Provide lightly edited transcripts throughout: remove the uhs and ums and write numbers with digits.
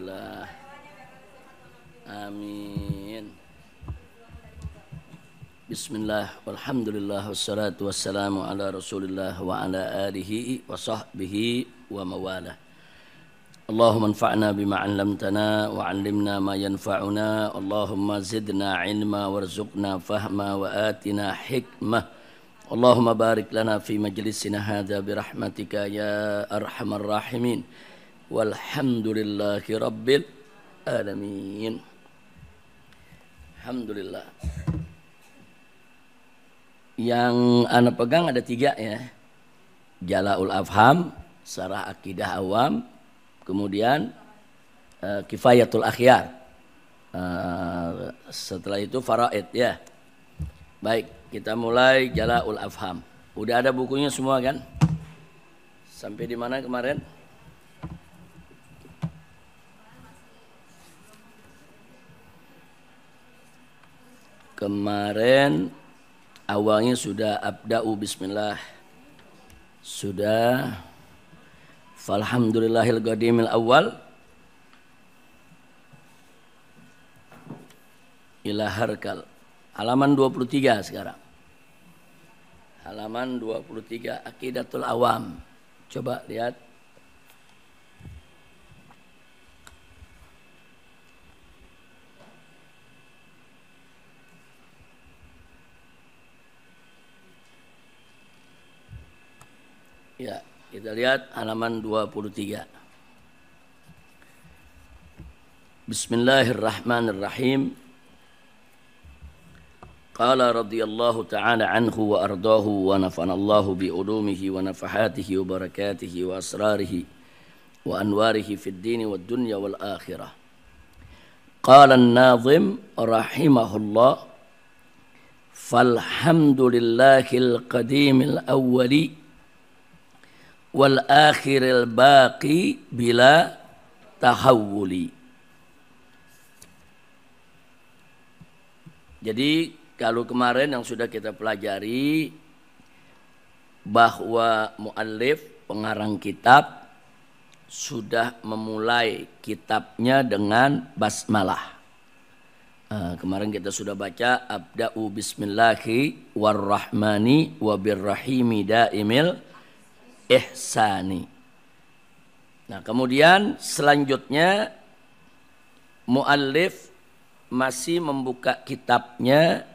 Alhamdulillah. Amin. Bismillah, walhamdulillah, wassalatu wassalamu ala rasulillah wa ala alihi wa sahbihi wa mawalah. Allahumma anfa'na bima 'allamtana wa 'allimna ma yanfa'una. Allahumma zidna ilma warzuqna fahma wa atina hikmah. Allahumma barik lana fi majlisina hadha birahmatika ya arhamar rahimin. Walhamdulillahi rabbil alamin. Alhamdulillah. Yang ana pegang ada 3 ya. Jala'ul Afham, Syarah Akidah Awam, kemudian Kifayatul Akhyar. Setelah itu Faraid ya. Baik, kita mulai Jala'ul Afham. Udah ada bukunya semua kan? Sampai di mana kemarin? Kemarin awalnya sudah abda'u bismillah. Sudah falhamdulillahil qadimil awal ila harkal. Halaman 23 sekarang. Halaman 23 Aqidatul Awam. Coba lihat. Ya, kita lihat halaman 23. Bismillahirrahmanirrahim. Qala radhiyallahu ta'ala anhu wa ardahu wa nafanallahu bi ulumihi wa nafahatihi wa barakatihi wa asrarihi wa anwarihi fid dini wad dunya wal akhirah. Qala an-nazim rahimahullah falhamdulillahil qadimil awwali wal akhiril baqi bila tahawuli. Jadi kalau kemarin yang sudah kita pelajari bahwa muallif pengarang kitab sudah memulai kitabnya dengan basmalah. Kemarin kita sudah baca abda'u bismillahi warrahmani wabirrahimi daimil ihsani. Nah, kemudian selanjutnya muallif masih membuka kitabnya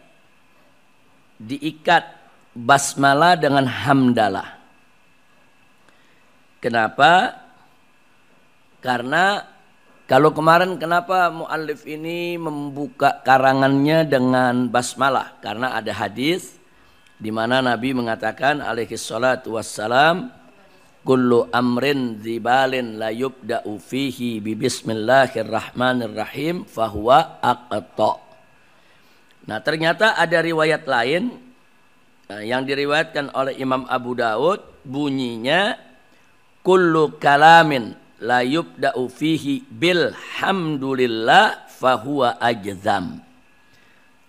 diikat basmalah dengan hamdalah. Kenapa? Karena kalau kemarin kenapa muallif ini membuka karangannya dengan basmalah? Karena ada hadis di mana Nabi mengatakan alaihi salatu wassalam, kullu amrin dzibalin la yubda'u fihi bi bismillahirrahmanirrahim fahuwa aqta. Nah, ternyata ada riwayat lain yang diriwayatkan oleh Imam Abu Daud, bunyinya kullu kalamin la yubda'u fihi bil hamdulillah fahuwa ajzam.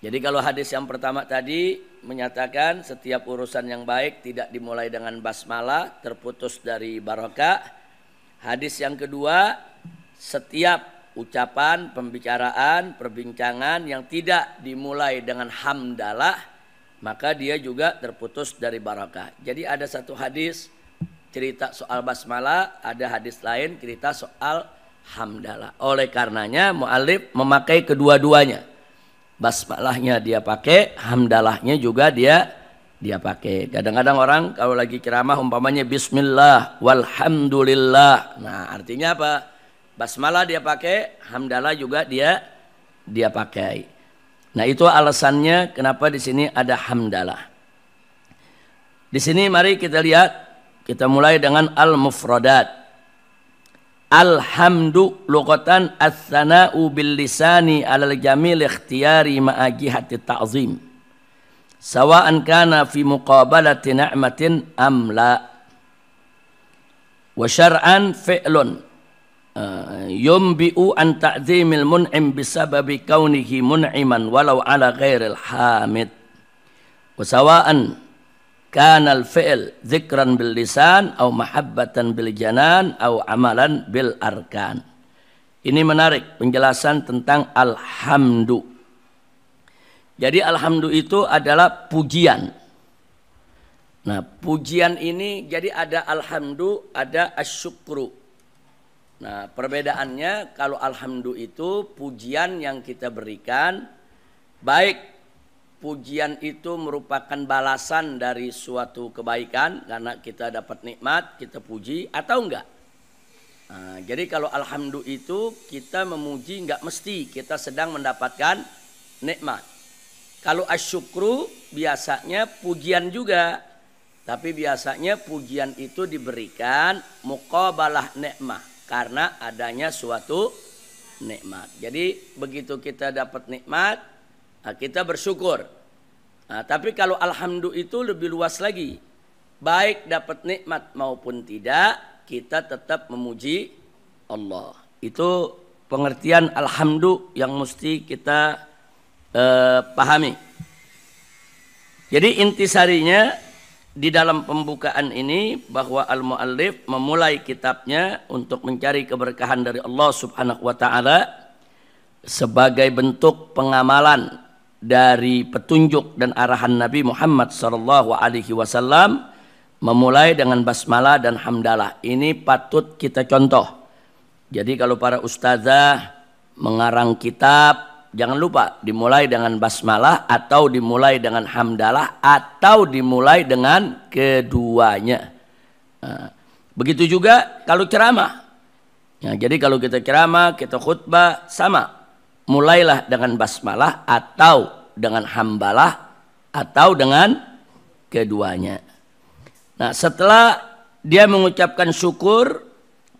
Jadi kalau hadis yang pertama tadi menyatakan setiap urusan yang baik tidak dimulai dengan basmalah, terputus dari barakah. Hadis yang kedua, setiap ucapan, pembicaraan, perbincangan yang tidak dimulai dengan hamdalah, maka dia juga terputus dari barakah. Jadi ada satu hadis cerita soal basmalah, ada hadis lain cerita soal hamdalah. Oleh karenanya muallif memakai kedua-duanya. Basmalahnya dia pakai, hamdalahnya juga dia pakai. Kadang-kadang orang kalau lagi ceramah umpamanya bismillah walhamdulillah. Nah, artinya apa? Basmalah dia pakai, hamdalah juga dia pakai. Nah, itu alasannya kenapa di sini ada hamdalah. Di sini mari kita lihat, kita mulai dengan al-mufradat. Alhamdu lughatan ats-tsana'u bil lisani 'alal jamil ikhtiyari ma'a jihati ta'zim. Sawa'an kana fi muqabalati ni'matin am la. Wa syar'an fi'lun yumbi'u an ta'zimil mun'im bisababi kaunihi mun'iman walau 'ala ghairil hamid. Wa sawa'an kana al-fi'l dzikran bil lisan au mahabbatan bil janan au amalan bil arkan. Ini menarik penjelasan tentang alhamdu. Jadi alhamdu itu adalah pujian. Nah, pujian ini jadi ada alhamdu, ada asyukru. Nah, perbedaannya kalau alhamdu itu pujian yang kita berikan, baik pujian itu merupakan balasan dari suatu kebaikan karena kita dapat nikmat, kita puji atau enggak. Nah, jadi kalau alhamdu itu kita memuji enggak mesti kita sedang mendapatkan nikmat. Kalau asyukru biasanya pujian juga, tapi biasanya pujian itu diberikan muqabalah nikmah karena adanya suatu nikmat. Jadi begitu kita dapat nikmat, kita bersyukur. Nah, tapi kalau alhamdu itu lebih luas lagi. Baik dapat nikmat maupun tidak, kita tetap memuji Allah. Itu pengertian alhamdu yang mesti kita pahami. Jadi intisarinya di dalam pembukaan ini bahwa al-muallif memulai kitabnya untuk mencari keberkahan dari Allah Subhanahu wa taala sebagai bentuk pengamalan dari petunjuk dan arahan Nabi Muhammad sallallahu alaihi wasallam, memulai dengan basmalah dan hamdalah. Ini patut kita contoh. Jadi kalau para ustazah mengarang kitab, jangan lupa dimulai dengan basmalah atau dimulai dengan hamdalah atau dimulai dengan keduanya. Nah, begitu juga kalau ceramah. Nah, jadi kalau kita ceramah, kita khutbah sama. Mulailah dengan basmalah atau dengan hamdalah atau dengan keduanya. Nah, setelah dia mengucapkan syukur,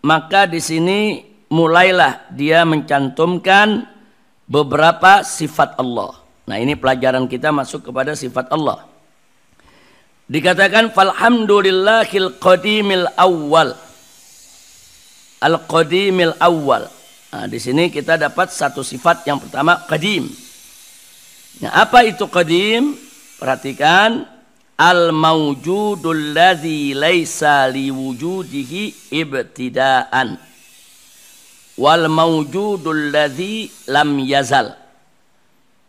maka di sini mulailah dia mencantumkan beberapa sifat Allah. Nah, ini pelajaran kita masuk kepada sifat Allah. Dikatakan falhamdulillahil qadimil awwal. Al-qadimil awwal. Nah, di sini kita dapat satu sifat yang pertama qadim. Nah, apa itu qadim? Perhatikan. Al-mawjudul ladzi laisa liwujudihi ibtidaan wal mawjudul ladzi lam yazal.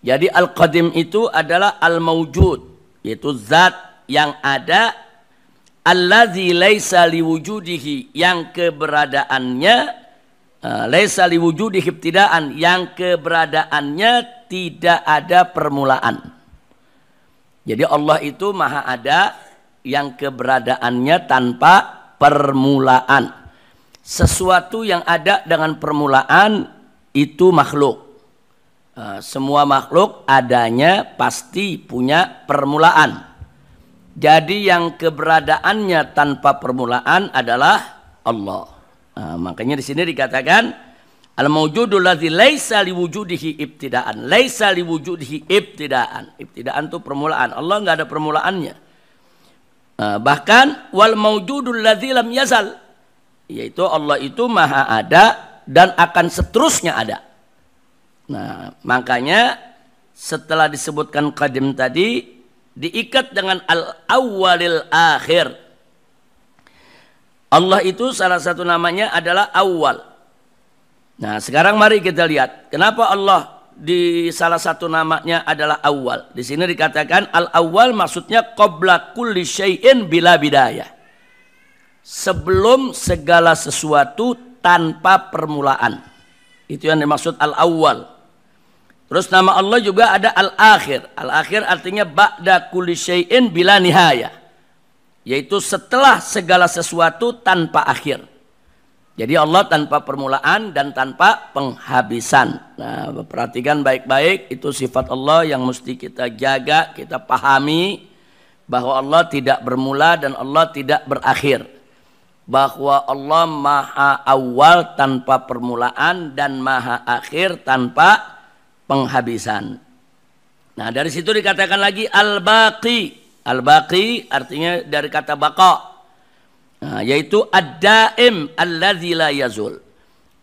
Jadi al-qadim itu adalah al-mawjud, yaitu zat yang ada, alladzi laisa liwujudihi, yang keberadaannya laisa liwujudihi ibtidaan, yang keberadaannya tidak ada permulaan. Jadi Allah itu maha ada yang keberadaannya tanpa permulaan. Sesuatu yang ada dengan permulaan itu makhluk. Semua makhluk adanya pasti punya permulaan. Jadi yang keberadaannya tanpa permulaan adalah Allah. Makanya di sini dikatakan al-mawjudul ladzi laisa liwujudihi ibtidaan. Laisa liwujudihi ibtidaan. Ibtidaan itu permulaan. Allah enggak ada permulaannya. Bahkan wal mawjudul ladzi lam yazal, yaitu Allah itu maha ada dan akan seterusnya ada. Nah, makanya setelah disebutkan qadim tadi diikat dengan al-awwalil akhir. Allah itu salah satu namanya adalah awal. Nah, sekarang mari kita lihat kenapa Allah di salah satu namanya adalah awal. Di sini dikatakan al-awwal maksudnya qabla kulli syai'in bila bidayah. Sebelum segala sesuatu tanpa permulaan. Itu yang dimaksud al-awwal. Terus nama Allah juga ada al-akhir. Al-akhir artinya ba'da kulli syai'in bila nihayah. Yaitu setelah segala sesuatu tanpa akhir. Jadi Allah tanpa permulaan dan tanpa penghabisan. Nah, perhatikan baik-baik, itu sifat Allah yang mesti kita jaga, kita pahami bahwa Allah tidak bermula dan Allah tidak berakhir. Bahwa Allah maha awal tanpa permulaan dan maha akhir tanpa penghabisan. Nah, dari situ dikatakan lagi al-baqi. Al-baqi artinya dari kata baqa. Nah, yaitu ad-daim alladzi la yazul.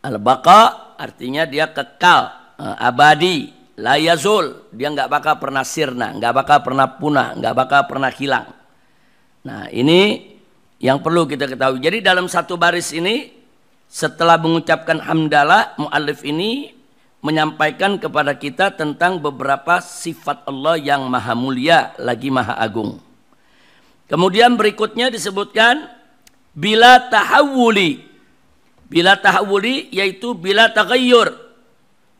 Al-baqa artinya dia kekal, abadi, la yazul, dia enggak bakal pernah sirna, enggak bakal pernah punah, enggak bakal pernah hilang. Nah, ini yang perlu kita ketahui. Jadi dalam satu baris ini setelah mengucapkan hamdalah, muallif ini menyampaikan kepada kita tentang beberapa sifat Allah yang maha mulia lagi maha agung. Kemudian berikutnya disebutkan bila tahawuli. Bila tahawuli yaitu bila taghayyur.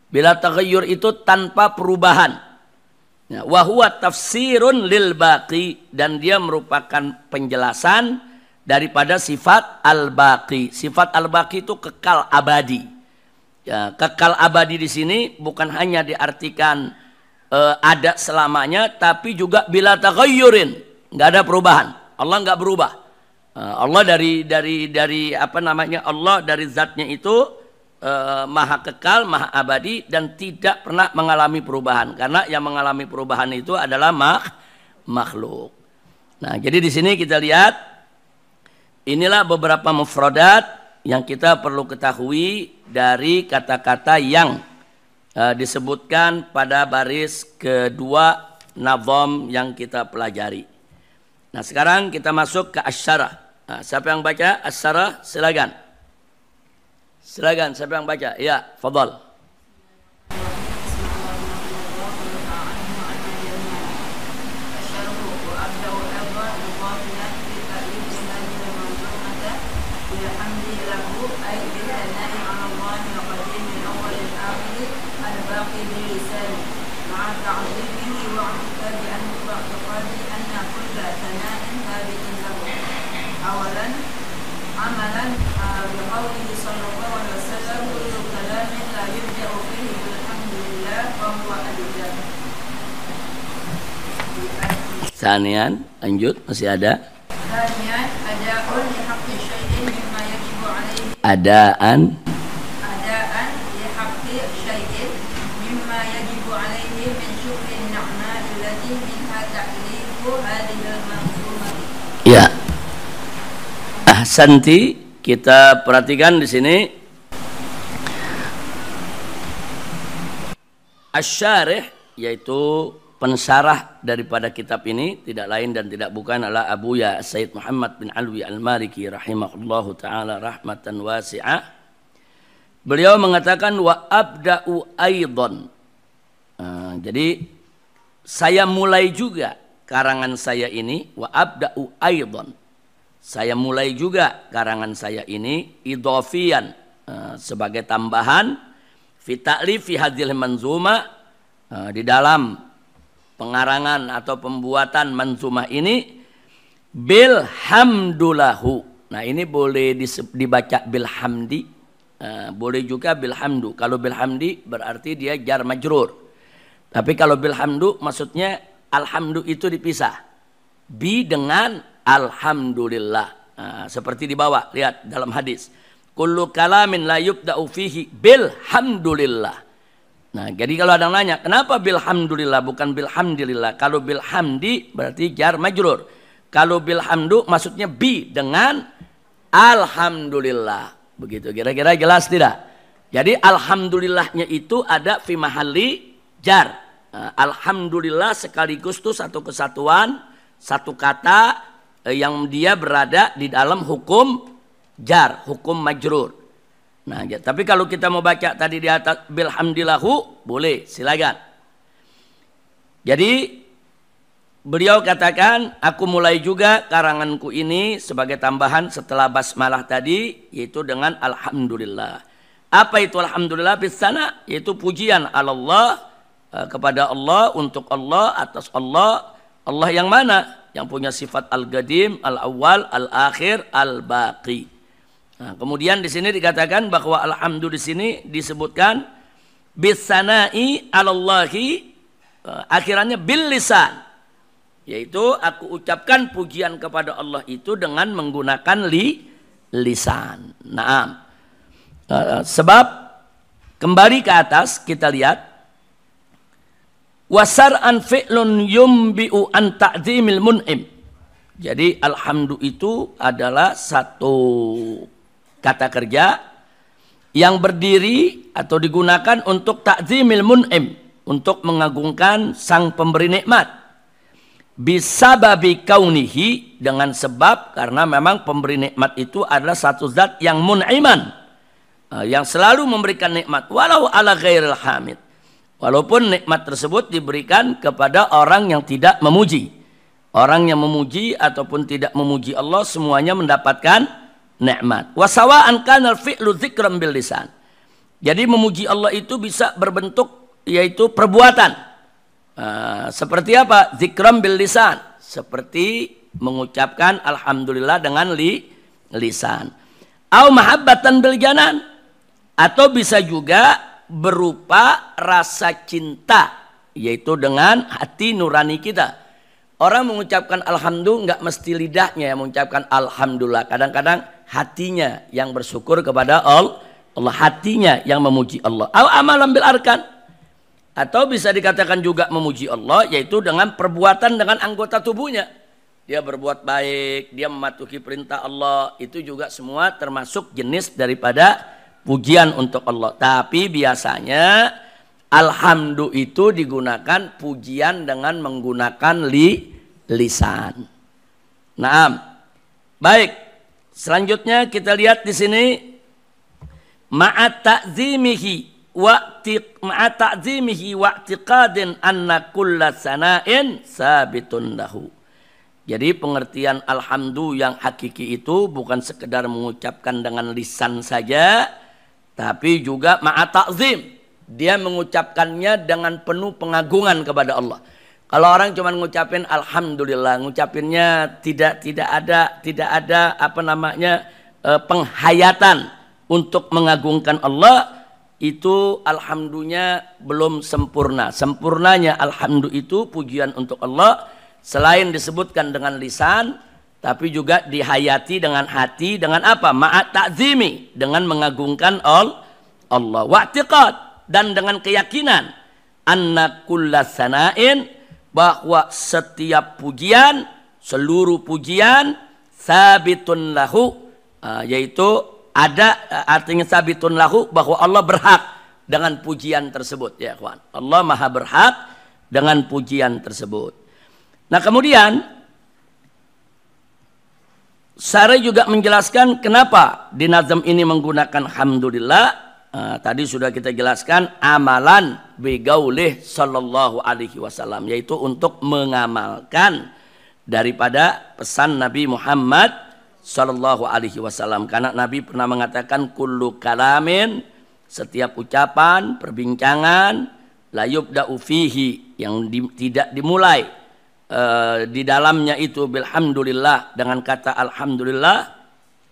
Bila taghayyur itu tanpa perubahan. Wa huwa tafsirun lil baqi, dan dia merupakan penjelasan daripada sifat al-baqi. Sifat al-baqi itu kekal abadi. Ya, kekal abadi di sini bukan hanya diartikan ada selamanya, tapi juga bila taghayyurin, nggak ada perubahan. Allah nggak berubah. Allah dari apa namanya, Allah dari zatnya itu maha kekal, maha abadi, dan tidak pernah mengalami perubahan. Karena yang mengalami perubahan itu adalah makhluk. Nah, jadi di sini kita lihat inilah beberapa mufradat yang kita perlu ketahui dari kata-kata yang disebutkan pada baris kedua nazam yang kita pelajari. Nah, sekarang kita masuk ke asyarah. Nah, siapa yang baca asyarah? Silakan. Silakan, siapa yang baca? Ya, fadhal. Sanian, lanjut, masih ada. Sanian, adaan li haqqi syai'in mimma yajibu alaihi. Adaan li haqqi syai'in mimma yajibu alaihi min syukrin ni'mah allati minha ta'lifu hadhihi al-manzumah. Ya. Ahsanti, kita perhatikan di sini. Asy-syarih yaitu pensyarah daripada kitab ini tidak lain dan tidak bukan adalah Abuya Sayyid Muhammad bin Alwi Al-Maliki rahimahullahu ta'ala rahmatan wasi'ah. Beliau mengatakan wa abda'u aidan. Jadi saya mulai juga karangan saya ini, wa abda'u aidan. Saya mulai juga karangan saya ini idhafiyan, sebagai tambahan fi ta'lifi hadhil manzuma, di dalam pengarangan atau pembuatan manzumah ini bilhamdulahu. Nah, ini boleh dibaca bilhamdi, boleh juga bilhamdu. Kalau bilhamdi berarti dia jar majrur. Tapi kalau bilhamdu maksudnya alhamdu itu dipisah. Bi dengan alhamdulillah. Seperti di bawah, lihat dalam hadis. Kullu kalamin la yubda'u fihi bilhamdulillah. Nah, jadi kalau ada yang nanya, kenapa bilhamdulillah bukan bilhamdulillah? Kalau bilhamdi berarti jar majrur. Kalau bilhamdu maksudnya bi dengan alhamdulillah. Begitu, kira-kira jelas tidak? Jadi alhamdulillahnya itu ada fi mahalli jar. Alhamdulillah sekaligus itu satu kesatuan, satu kata yang dia berada di dalam hukum jar, hukum majrur. Nah, tapi kalau kita mau baca tadi di atas bilhamdillahu, boleh, silakan. Jadi beliau katakan, aku mulai juga karanganku ini sebagai tambahan setelah basmalah tadi, yaitu dengan alhamdulillah. Apa itu alhamdulillah? Bisana, yaitu pujian Allah, kepada Allah, untuk Allah, atas Allah. Allah yang mana? Yang punya sifat al-qadim, al-awwal, al-akhir, al-baqi. Nah, kemudian di sini dikatakan bahwa alhamdu di sini disebutkan bisana'i 'alallahi, akhirannya bil lisan, yaitu aku ucapkan pujian kepada Allah itu dengan menggunakan lisan. Naam. Sebab kembali ke atas kita lihat wasar'an fi'lun yumbi'u an ta'zimil mun'im. Jadi alhamdu itu adalah satu kata kerja yang berdiri atau digunakan untuk ta'zimil mun'im, untuk mengagungkan sang pemberi nikmat. Bisababi kaunihi, dengan sebab karena memang pemberi nikmat itu adalah satu zat yang mun'iman, yang selalu memberikan nikmat walau ala ghairil hamid. Walaupun nikmat tersebut diberikan kepada orang yang tidak memuji. Orang yang memuji ataupun tidak memuji Allah semuanya mendapatkan nikmat. Wa sawa'an kana al-fi'lu dzikran bil lisan. Jadi memuji Allah itu bisa berbentuk yaitu perbuatan. Seperti apa? Dzikran bil lisan. Seperti mengucapkan alhamdulillah dengan lisan. Au mahabbatan bil janan, atau bisa juga berupa rasa cinta, yaitu dengan hati nurani kita. Orang mengucapkan alhamdulillah nggak mesti lidahnya yang mengucapkan alhamdulillah. Kadang-kadang hatinya yang bersyukur kepada Allah, hatinya yang memuji Allah. Au amalan bil arkan, atau bisa dikatakan juga memuji Allah yaitu dengan perbuatan dengan anggota tubuhnya. Dia berbuat baik, dia mematuhi perintah Allah, itu juga semua termasuk jenis daripada pujian untuk Allah. Tapi biasanya alhamdulillah itu digunakan pujian dengan menggunakan lisan. Naam. Baik. Selanjutnya kita lihat di sini ma'a ta'zimihi wa i'tiqadin anna kulla sana'in sabitun lahu. Jadi pengertian alhamdulillah yang hakiki itu bukan sekedar mengucapkan dengan lisan saja, tapi juga ma'a ta'zim. Dia mengucapkannya dengan penuh pengagungan kepada Allah. Kalau orang cuma ngucapin alhamdulillah, ngucapinnya tidak ada penghayatan untuk mengagungkan Allah, itu alhamdulillah belum sempurna. Sempurnanya alhamdulillah itu pujian untuk Allah selain disebutkan dengan lisan, tapi juga dihayati dengan hati, dengan apa? Ma'at ta'zimi, dengan mengagungkan Allah. Wa'tiqad, dan dengan keyakinan anna kulla sana'in, bahwa setiap pujian, seluruh pujian sabitun lahu, yaitu ada artinya sabitun lahu, bahwa Allah berhak dengan pujian tersebut, ya kawan. Allah maha berhak dengan pujian tersebut. Nah kemudian Syarih juga menjelaskan kenapa di nazam ini menggunakan hamdulillah. Tadi sudah kita jelaskan amalan bigaulih sallallahu alaihi wasallam, yaitu untuk mengamalkan daripada pesan Nabi Muhammad sallallahu alaihi wasallam. Karena Nabi pernah mengatakan kullu kalamin, setiap ucapan, perbincangan, la yubda'u fihi, yang tidak dimulai di dalamnya itu bilhamdulillah, dengan kata alhamdulillah,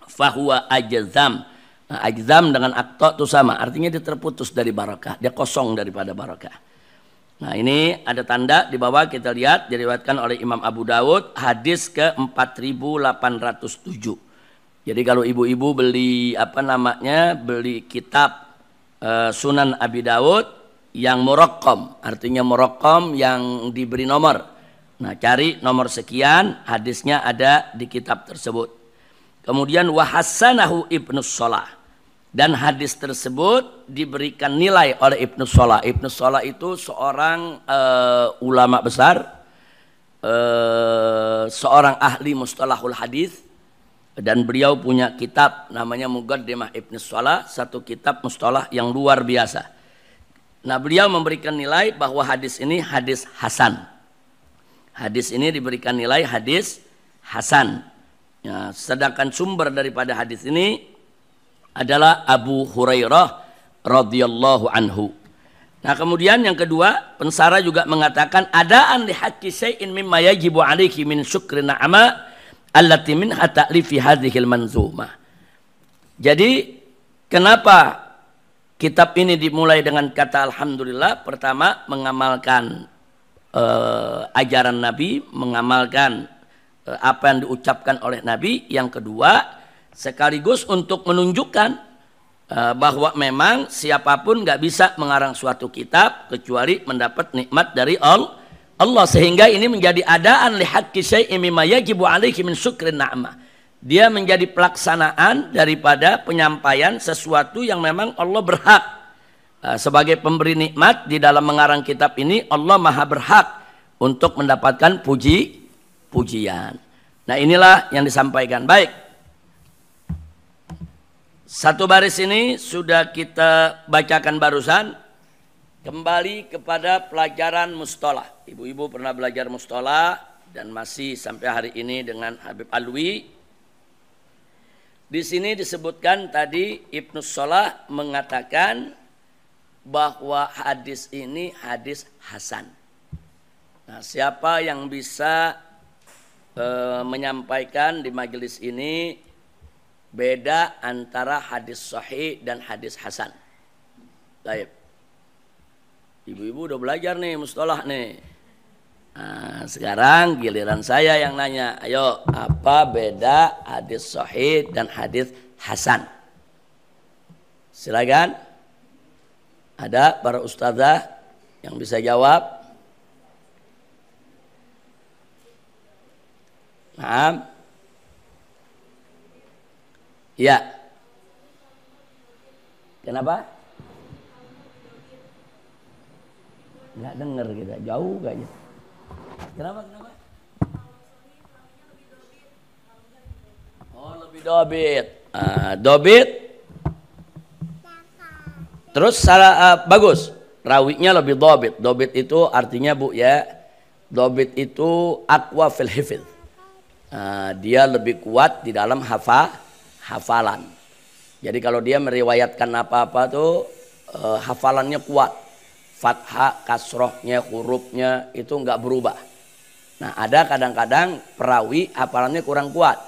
fahuwa ajzam. Ajzam dengan akta itu sama, artinya dia terputus dari barakah, dia kosong daripada barakah. Nah ini ada tanda di bawah, kita lihat diriwayatkan oleh Imam Abu Dawud, hadis ke 4807. Jadi kalau ibu-ibu beli beli kitab Sunan Abi Dawud yang muraqqam, artinya muraqqam yang diberi nomor. Nah cari nomor sekian, hadisnya ada di kitab tersebut. Kemudian wahassanahu Ibnu Shalah, dan hadis tersebut diberikan nilai oleh Ibnu Shalah. Ibnu Shalah itu seorang ulama besar, seorang ahli mustalahul hadis, dan beliau punya kitab namanya Muqaddimah Ibnu Shalah, satu kitab mustalah yang luar biasa. Nah beliau memberikan nilai bahwa hadis ini hadis hasan. Hadis ini diberikan nilai hadis hasan. Ya, sedangkan sumber daripada hadis ini adalah Abu Hurairah radhiyallahu anhu. Nah, kemudian yang kedua, pensara juga mengatakan adaan li haqqi syai'in mimma yajibu 'alaihi min syukri na'ama allati minha ta'lifi hadhil manzumah. Jadi, kenapa kitab ini dimulai dengan kata alhamdulillah? Pertama, mengamalkan ajaran Nabi, mengamalkan apa yang diucapkan oleh Nabi. Yang kedua, sekaligus untuk menunjukkan bahwa memang siapapun nggak bisa mengarang suatu kitab kecuali mendapat nikmat dari Allah, sehingga ini menjadi adaan li haqqi syai'in mimma yajibu 'alaihi min syukrin na'mah. Dia menjadi pelaksanaan daripada penyampaian sesuatu yang memang Allah berhak. Sebagai pemberi nikmat di dalam mengarang kitab ini, Allah maha berhak untuk mendapatkan pujian. Nah inilah yang disampaikan. Baik, Satu baris ini sudah kita bacakan barusan. Kembali kepada pelajaran mustalah. Ibu-ibu pernah belajar mustalah dan masih sampai hari ini dengan Habib Alwi. Di sini disebutkan tadi Ibnu Shalah mengatakan bahwa hadis ini hadis hasan. Nah, siapa yang bisa menyampaikan di majelis ini beda antara hadis sahih dan hadis hasan? Baik. Ibu-ibu udah belajar nih mustalah nih. Nah, sekarang giliran saya yang nanya. Ayo, apa beda hadis sahih dan hadis hasan? Silakan. Ada para ustazah yang bisa jawab? Naam. Ya. Kenapa? Nggak dengar kita, jauh kayaknya. Kenapa? Oh, lebih dobit. Dobit. Terus bagus. Rawinya lebih dobit. Dobit itu artinya bu ya. Dobit itu aqwa fil hifz. Dia lebih kuat di dalam hafalan. Jadi kalau dia meriwayatkan apa-apa tuh hafalannya kuat. Fathah, kasrohnya, hurufnya itu enggak berubah. Nah, ada kadang-kadang perawi hafalannya kurang kuat.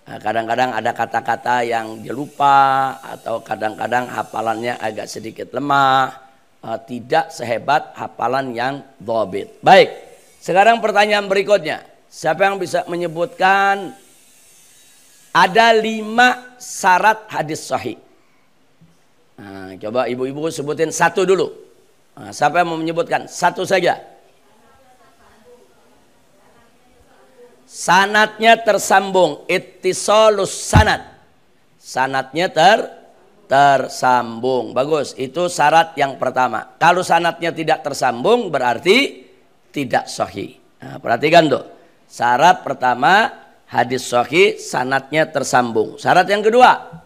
Nah, kadang-kadang ada kata-kata yang dia lupa atau kadang-kadang hafalannya agak sedikit lemah, tidak sehebat hafalan yang dhabit. Baik, sekarang pertanyaan berikutnya. Siapa yang bisa menyebutkan ada 5 syarat hadis sahih? Nah, coba ibu-ibu sebutin satu dulu. Nah, siapa yang mau menyebutkan? Satu saja. Sanadnya tersambung. Ittisalus sanad. Sanadnya tersambung. Bagus. Itu syarat yang pertama. Kalau sanadnya tidak tersambung berarti tidak sahih. Nah, perhatikan tuh. Syarat pertama hadis sahih sanadnya tersambung. Syarat yang kedua.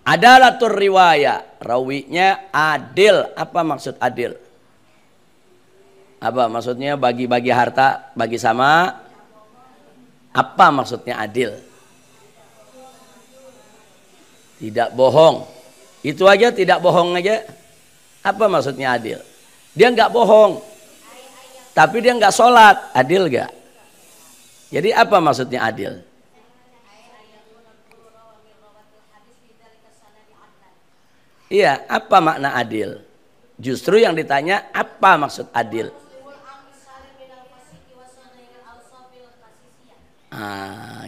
Adalatur riwayah, rawinya adil. Apa maksud adil? Apa maksudnya bagi-bagi harta, bagi sama? Apa maksudnya adil? Tidak bohong. Itu aja tidak bohong aja. Apa maksudnya adil? Dia nggak bohong, tapi dia nggak sholat. Adil nggak? Jadi apa maksudnya adil? Iya, apa makna adil? Justru yang ditanya apa maksud adil?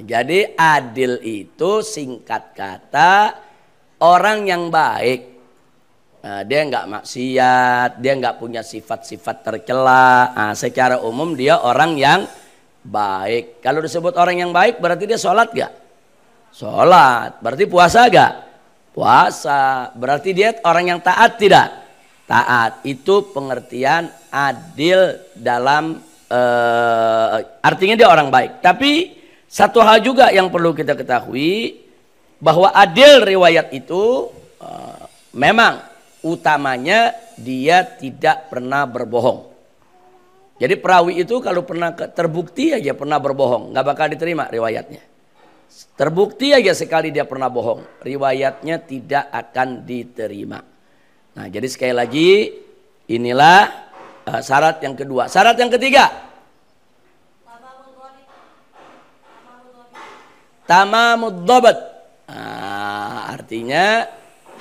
Jadi adil itu singkat kata orang yang baik. Dia nggak maksiat, dia nggak punya sifat-sifat tercela. Secara umum dia orang yang baik. Kalau disebut orang yang baik berarti dia sholat gak? Sholat. Berarti puasa gak? Puasa. Berarti dia orang yang taat tidak? Taat. Itu pengertian adil dalam artinya dia orang baik. Tapi satu hal juga yang perlu kita ketahui bahwa adil riwayat itu memang utamanya dia tidak pernah berbohong. Jadi perawi itu kalau pernah terbukti aja pernah berbohong, nggak bakal diterima riwayatnya. Terbukti aja sekali dia pernah bohong, riwayatnya tidak akan diterima. Nah, jadi sekali lagi inilah syarat yang kedua. Syarat yang ketiga, tamamud dhabt. Artinya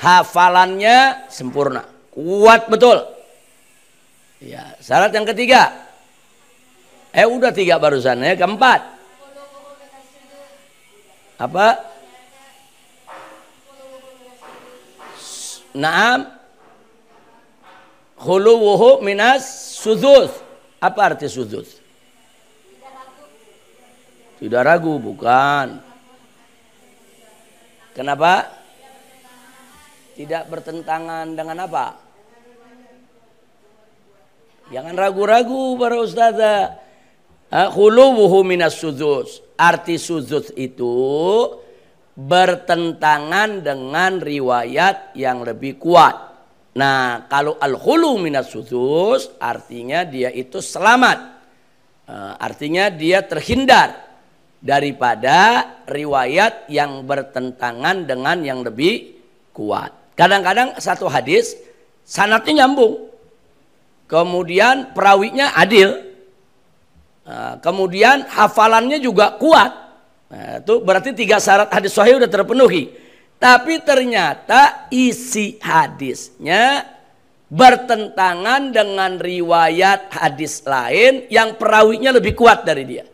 hafalannya sempurna, kuat betul. Ya, syarat yang ketiga. Udah 3 barusan ya, keempat. Apa? Naam. Khuluwuhu minas suduz. Apa arti suduz? Tidak ragu, bukan. Kenapa? Tidak bertentangan dengan apa? Jangan ragu-ragu para ustazah. Khuluwuhu minas suzuz. Arti suzuz itu bertentangan dengan riwayat yang lebih kuat. Nah, kalau al-khulu minas suzuz artinya dia itu selamat. Artinya dia terhindar daripada riwayat yang bertentangan dengan yang lebih kuat. Kadang-kadang satu hadis sanadnya nyambung. Kemudian perawinya adil. Kemudian hafalannya juga kuat. Nah, itu berarti 3 syarat hadis sahih sudah terpenuhi. Tapi ternyata isi hadisnya bertentangan dengan riwayat hadis lain yang perawinya lebih kuat dari dia.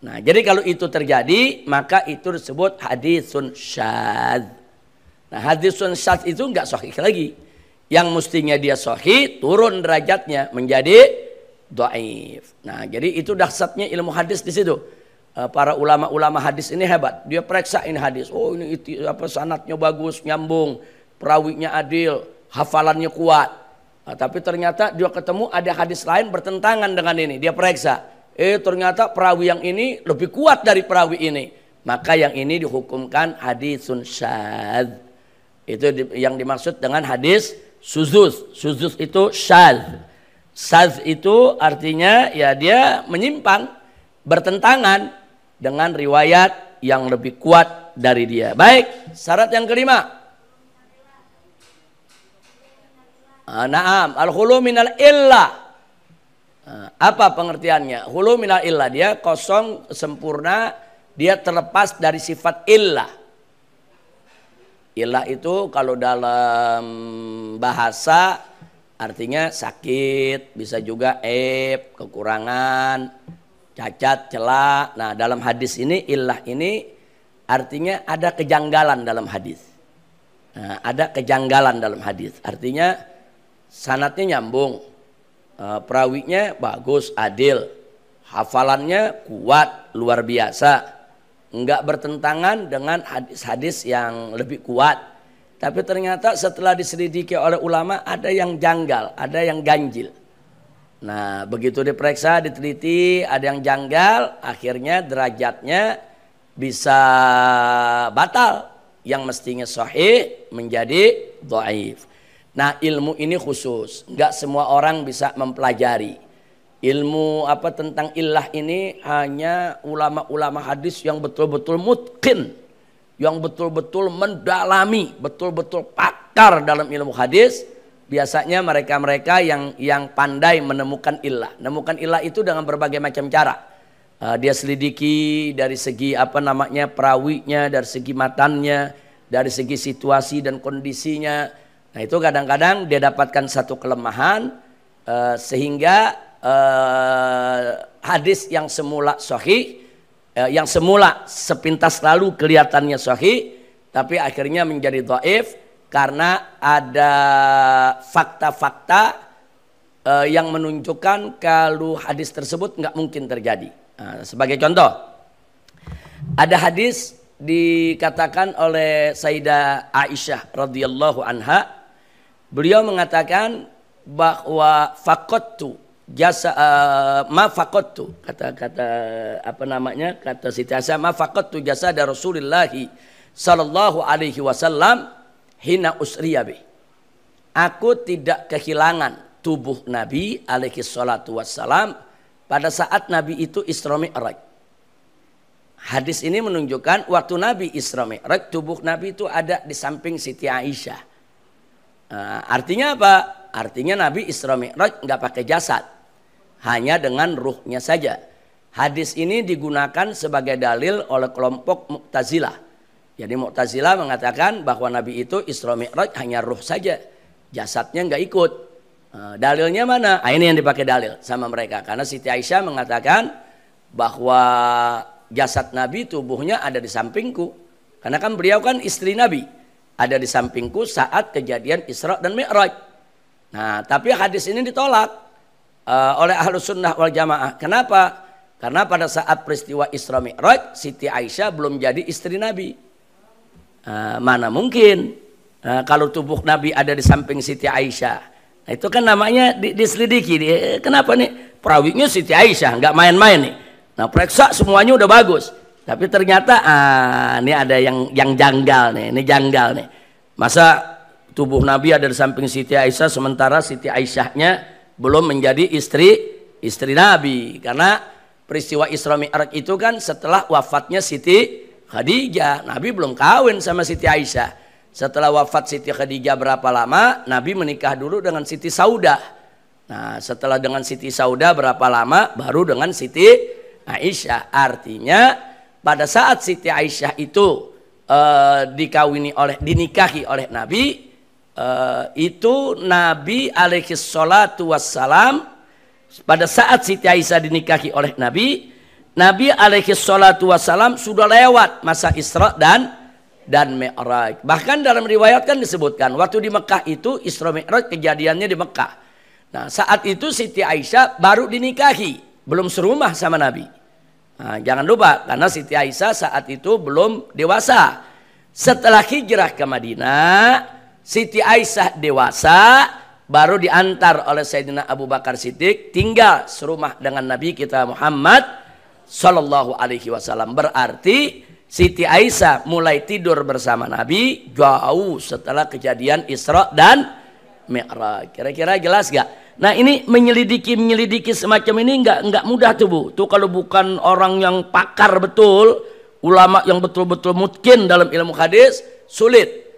Nah, jadi kalau itu terjadi, maka itu disebut hadisun syadz. Nah, hadisun syadz itu enggak sahih lagi. Yang mestinya dia sahih, turun derajatnya menjadi dhaif. Nah, jadi itu dahsyatnya ilmu hadis di situ. Para ulama-ulama hadis ini hebat. Dia periksa ini hadis. Oh, ini sanadnya bagus, nyambung, perawinya adil, hafalannya kuat. Nah, tapi ternyata dia ketemu ada hadis lain bertentangan dengan ini. Dia periksa. Ternyata perawi yang ini lebih kuat dari perawi ini. Maka yang ini dihukumkan hadisun syadz. Itu yang dimaksud dengan hadis suzuz. Suzuz itu syadz. Syadz itu artinya ya dia menyimpang, bertentangan dengan riwayat yang lebih kuat dari dia. Baik, syarat yang kelima. Naam, al-khulu minal illah. Apa pengertiannya? Khulu minal illah, dia kosong, sempurna, dia terlepas dari sifat illah. Illah itu kalau dalam bahasa artinya sakit, bisa juga aib, kekurangan, cacat, celah. Nah, dalam hadis ini illah ini artinya ada kejanggalan dalam hadis. Nah, ada kejanggalan dalam hadis. Artinya sanadnya nyambung, perawinya bagus, adil, hafalannya kuat, luar biasa, enggak bertentangan dengan hadis-hadis yang lebih kuat. Tapi ternyata setelah diselidiki oleh ulama ada yang janggal, ada yang ganjil. Nah, begitu diperiksa, diteliti, ada yang janggal, akhirnya derajatnya bisa batal. Yang mestinya sahih menjadi dhaif. Nah, ilmu ini khusus, enggak semua orang bisa mempelajari. Ilmu tentang illah ini hanya ulama-ulama hadis yang betul-betul mutqin, yang betul-betul mendalami, betul-betul pakar dalam ilmu hadis. Biasanya mereka-mereka yang pandai menemukan illah. Menemukan illah itu dengan berbagai macam cara. Dia selidiki dari segi perawinya, dari segi matannya, dari segi situasi dan kondisinya. Nah, itu kadang-kadang dia dapatkan satu kelemahan sehingga hadis yang semula sahih, yang semula sepintas lalu kelihatannya sahih, tapi akhirnya menjadi dhaif karena ada fakta-fakta yang menunjukkan kalau hadis tersebut nggak mungkin terjadi. Nah, sebagai contoh, ada hadis dikatakan oleh Sayyidah Aisyah radhiyallahu anha, beliau mengatakan bahwa faqattu jasa ma faqattu, kata Siti Aisyah, ma faqattu jasada Rasulullah sallallahu alaihi wasallam hina usriya bih. Aku tidak kehilangan tubuh Nabi alaihi salatu wassalam pada saat Nabi itu Isra Mi'raj. Hadis ini menunjukkan waktu Nabi Isra Mi'raj, tubuh Nabi itu ada di samping Siti Aisyah. Artinya apa? Artinya Nabi Isra Mi'raj nggak pakai jasad, hanya dengan ruhnya saja. Hadis ini digunakan sebagai dalil oleh kelompok Mu'tazilah. Jadi Mu'tazilah mengatakan bahwa Nabi itu Isra Mi'raj hanya ruh saja, jasadnya nggak ikut. Dalilnya mana? Ini yang dipakai dalil sama mereka, karena Siti Aisyah mengatakan bahwa jasad Nabi, tubuhnya ada di sampingku, karena kan beliau kan istri Nabi, ada di sampingku saat kejadian Isra dan Mi'raj. Nah, tapi hadis ini ditolak oleh Ahlus Sunnah wal Jamaah. Kenapa? Karena pada saat peristiwa Isra Mi'raj, Siti Aisyah belum jadi istri Nabi. Mana mungkin kalau tubuh Nabi ada di samping Siti Aisyah. Nah, itu kan namanya diselidiki. Kenapa nih? Perawinya Siti Aisyah, nggak main-main nih. Nah, periksa semuanya udah bagus. Tapi ternyata ini ada yang janggal nih. Ini janggal nih. Masa tubuh Nabi ada di samping Siti Aisyah sementara Siti Aisyahnya belum menjadi istri Nabi. Karena peristiwa Isra Mi'raj itu kan setelah wafatnya Siti Khadijah. Nabi belum kawin sama Siti Aisyah. Setelah wafat Siti Khadijah berapa lama, Nabi menikah dulu dengan Siti Saudah. Nah, setelah dengan Siti Saudah berapa lama, baru dengan Siti Aisyah. Artinya pada saat Siti Aisyah itu dinikahi oleh Nabi, itu Nabi alaihi salatu wassalam, pada saat Siti Aisyah dinikahi oleh Nabi, Nabi alaihi salatu wassalam sudah lewat masa Isra dan Mi'raj. Bahkan dalam riwayat kan disebutkan waktu di Mekah itu Isra Mi'raj kejadiannya di Mekah. Nah, saat itu Siti Aisyah baru dinikahi, belum serumah sama Nabi. Nah, jangan lupa karena Siti Aisyah saat itu belum dewasa. Setelah hijrah ke Madinah, Siti Aisyah dewasa, baru diantar oleh Sayyidina Abu Bakar Siddiq tinggal serumah dengan Nabi kita Muhammad sallallahu alaihi wasallam. Berarti Siti Aisyah mulai tidur bersama Nabi jauh setelah kejadian Isra dan Mi'raj. Kira-kira jelas gak? Nah, ini menyelidiki semacam ini nggak mudah tuh Bu. Tuh kalau bukan orang yang pakar betul, ulama yang betul-betul mungkin dalam ilmu hadis, sulit.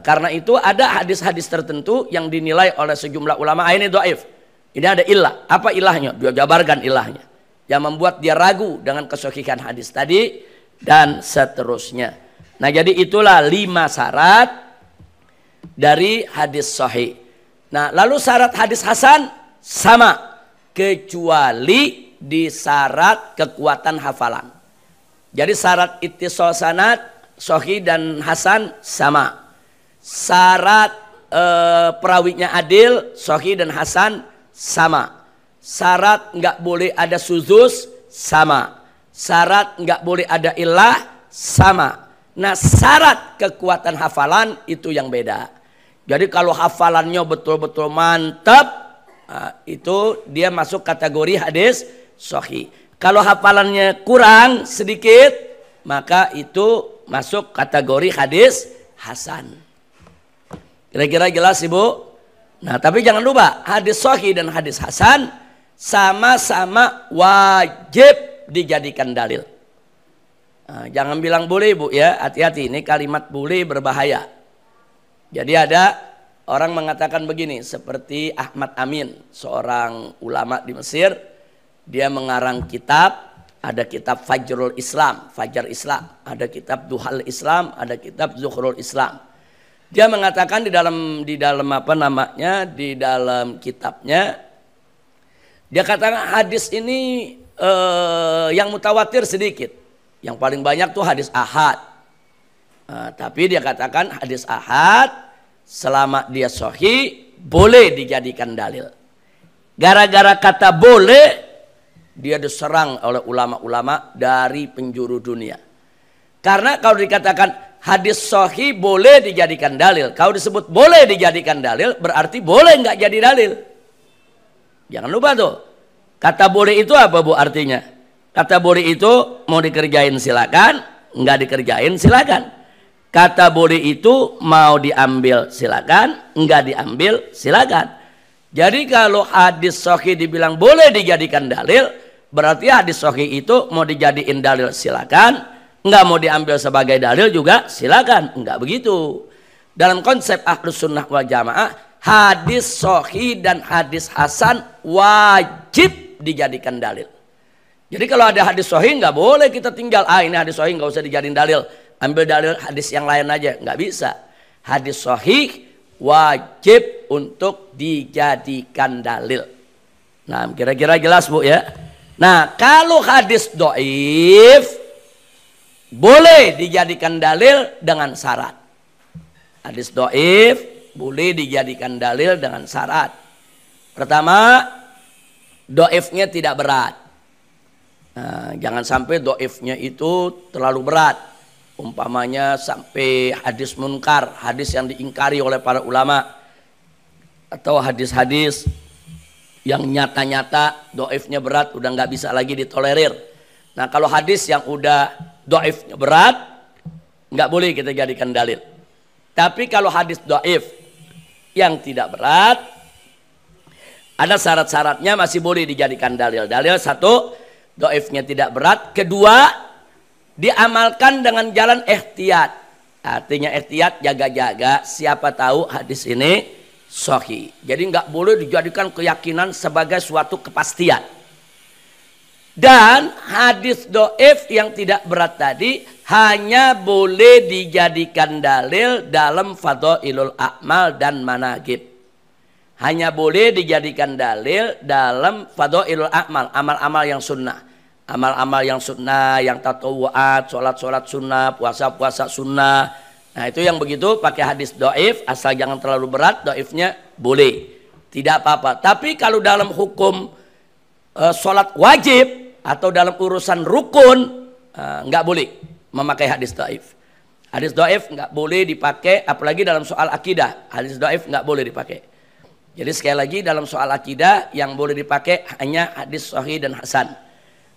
Karena itu ada hadis-hadis tertentu yang dinilai oleh sejumlah ulama ini dhaif. Ini ada ilah. Apa ilahnya? Dia jabarkan ilahnya. Yang membuat dia ragu dengan kesahihan hadis tadi dan seterusnya. Nah, jadi itulah 5 syarat dari hadis sahih. Nah, lalu syarat hadis hasan sama, kecuali di syarat kekuatan hafalan. Jadi syarat ittisal sanad sahih dan hasan sama. Syarat perawinya adil sahih dan hasan sama. Syarat nggak boleh ada syudzuz sama. Syarat nggak boleh ada ilah sama. Nah, syarat kekuatan hafalan itu yang beda. Jadi kalau hafalannya betul-betul mantap, itu dia masuk kategori hadis sahih. Kalau hafalannya kurang sedikit, maka itu masuk kategori hadis hasan. Kira-kira jelas Ibu? Nah, tapi jangan lupa hadis sahih dan hadis hasan sama-sama wajib dijadikan dalil. Nah, jangan bilang boleh Bu ya, hati-hati, ini kalimat boleh berbahaya. Jadi ada orang mengatakan begini, seperti Ahmad Amin, seorang ulama di Mesir, dia mengarang kitab, ada kitab Fajrul Islam, Fajar Islam, ada kitab Duhal Islam, ada kitab Zuhrul Islam. Dia mengatakan di dalam apa namanya, di dalam kitabnya, dia katakan hadis ini yang mutawatir sedikit, yang paling banyak tuh hadis ahad. Tapi dia katakan hadis ahad selama dia sahih boleh dijadikan dalil. Gara-gara kata boleh, dia diserang oleh ulama-ulama dari penjuru dunia. Karena kalau dikatakan hadis sahih boleh dijadikan dalil, kalau disebut boleh dijadikan dalil berarti boleh nggak jadi dalil. Jangan lupa tuh. Kata boleh itu apa Bu artinya? Kata boleh itu mau dikerjain silakan, nggak dikerjain silakan. Kata boleh itu mau diambil silakan, nggak diambil silakan. Jadi kalau hadis sahih dibilang boleh dijadikan dalil, berarti hadis sahih itu mau dijadiin dalil silakan, nggak mau diambil sebagai dalil juga silakan. Nggak begitu. Dalam konsep Ahlus Sunnah wal Jamaah, hadis sahih dan hadis hasan wajib dijadikan dalil. Jadi kalau ada hadis sahih nggak boleh kita tinggal, ini hadis sahih nggak usah dijadiin dalil, ambil dalil hadis yang lain aja, nggak bisa. Hadis sahih wajib untuk dijadikan dalil. Nah, kira-kira jelas Bu ya. Nah, kalau hadis dhaif boleh dijadikan dalil dengan syarat. Hadis dhaif boleh dijadikan dalil dengan syarat. Pertama, dhaifnya tidak berat. Nah, jangan sampai dhaifnya itu terlalu berat. Umpamanya sampai hadis munkar, hadis yang diingkari oleh para ulama. atau hadis-hadis yang nyata-nyata doifnya berat udah nggak bisa lagi ditolerir. Nah kalau hadis yang udah doifnya berat nggak boleh kita jadikan dalil. Tapi kalau hadis doif yang tidak berat ada syarat-syaratnya masih boleh dijadikan dalil. Dalil satu, doifnya tidak berat. Kedua, diamalkan dengan jalan ihtiyat. Artinya ihtiyat, jaga-jaga. Siapa tahu hadis ini sahih. Jadi nggak boleh dijadikan keyakinan sebagai suatu kepastian. Dan hadis doif yang tidak berat tadi hanya boleh dijadikan dalil dalam fadhailul a'mal dan manaqib. Hanya boleh dijadikan dalil dalam fadhailul a'mal, amal-amal yang sunnah. Amal-amal yang sunnah, yang tatawu'at, sholat-sholat sunnah, puasa-puasa sunnah. Nah itu yang begitu pakai hadis doif, asal jangan terlalu berat, doifnya boleh. Tidak apa-apa. Tapi kalau dalam hukum sholat wajib atau dalam urusan rukun, nggak boleh memakai hadis doif. Hadis doif nggak boleh dipakai, apalagi dalam soal akidah. Hadis doif nggak boleh dipakai. Jadi sekali lagi dalam soal akidah yang boleh dipakai hanya hadis sahih dan hasan.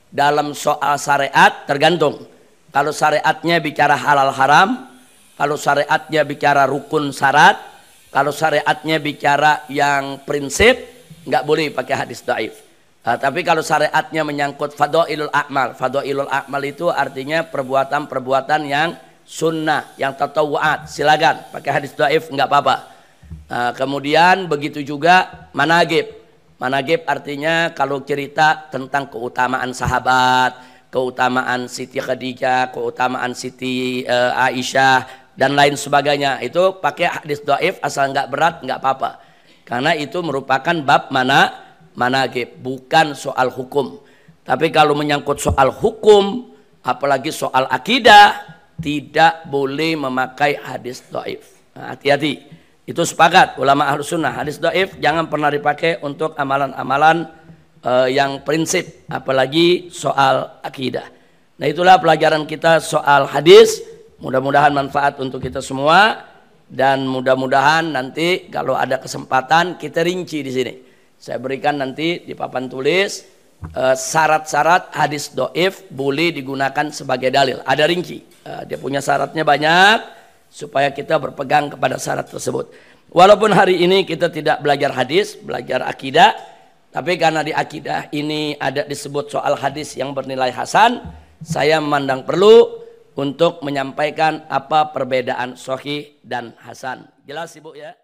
Dalam soal syariat tergantung. Kalau syariatnya bicara halal haram, kalau syariatnya bicara rukun syarat, kalau syariatnya bicara yang prinsip, nggak boleh pakai hadis dhaif. Tapi kalau syariatnya menyangkut fadhailul a'mal, fadhailul a'mal itu artinya perbuatan-perbuatan yang sunnah, yang tatawu'at, silakan pakai hadis dhaif nggak apa-apa. Kemudian begitu juga manaqib. Manaqib artinya kalau cerita tentang keutamaan sahabat, keutamaan Siti Khadijah, keutamaan Siti Aisyah dan lain sebagainya, itu pakai hadis dhaif asal nggak berat nggak apa-apa, karena itu merupakan bab manaqib, bukan soal hukum. Tapi kalau menyangkut soal hukum, apalagi soal akidah, tidak boleh memakai hadis dhaif. Hati-hati, itu sepakat ulama ahlus sunnah, hadis dhaif jangan pernah dipakai untuk amalan-amalan yang prinsip, apalagi soal akidah. Nah itulah pelajaran kita soal hadis. Mudah-mudahan manfaat untuk kita semua, dan mudah-mudahan nanti kalau ada kesempatan kita rinci di sini. Saya berikan nanti di papan tulis syarat-syarat hadis dhaif boleh digunakan sebagai dalil. Ada rinci, dia punya syaratnya banyak supaya kita berpegang kepada syarat tersebut. Walaupun hari ini kita tidak belajar hadis, belajar akidah, tapi karena di akidah ini ada disebut soal hadis yang bernilai hasan, saya memandang perlu untuk menyampaikan apa perbedaan sahih dan hasan. Jelas Ibu ya?